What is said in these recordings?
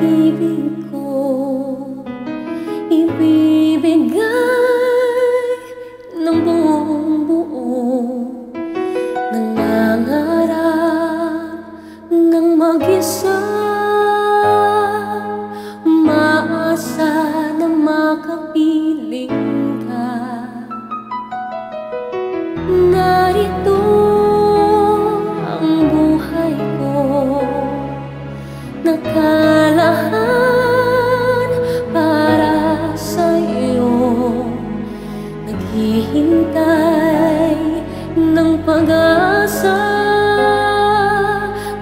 pag-ibig ko ibibigay ng buong buo. Nangangarap ng mag-isa, maasa na makapiling ka. Narito ang buhay ko, nakalahan para sa iyo. Naghihintay ng pag-asa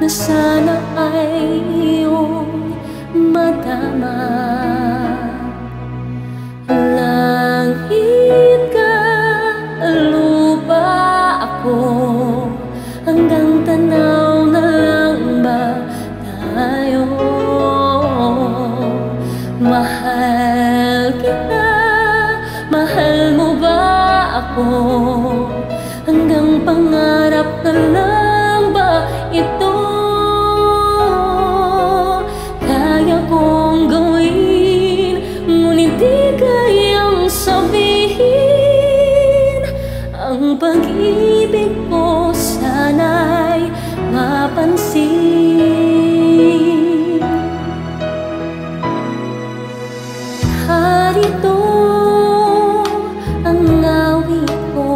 na sana ay iyong madama. Langit ka, lupa ako, hanggang tanaw na lang ba tayo? Mahal kita, mahal mo ba ako? Hanggang pangarap na lang ba ito? Kaya kong gawin, ngunit di kayang sabihin. Ang pag-ibig ko sana'y mapansin. Harito ang awit ko,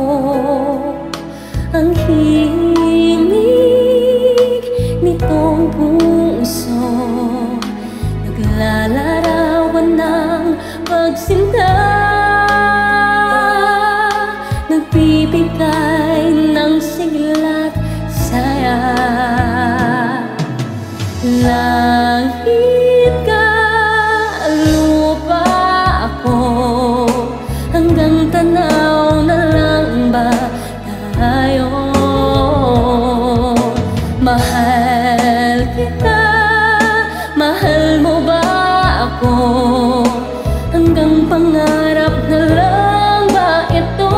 ang himig nitong puso, naglalarawan ng pagsinta, nagbibigay ng sigla't saya. Langit ka, lupa ako, hanggang tanaw na lang ba tayo? Mahal kita, mahal mo ba ako? Hanggang pangarap na lang ba ito?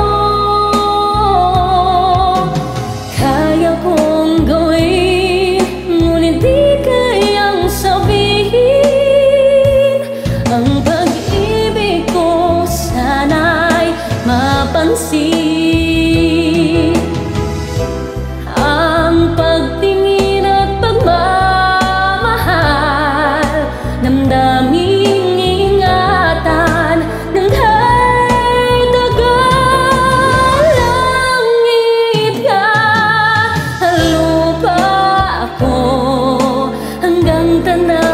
Kaya kong gawin, ngunit di kayang sabihin. Ang pag-ibig ko sana'y mapansin. Ang pagtingin at pagmamahal, damdaming ingatan ng hay tagal. Langit ka, lupa ako, hanggang tanaw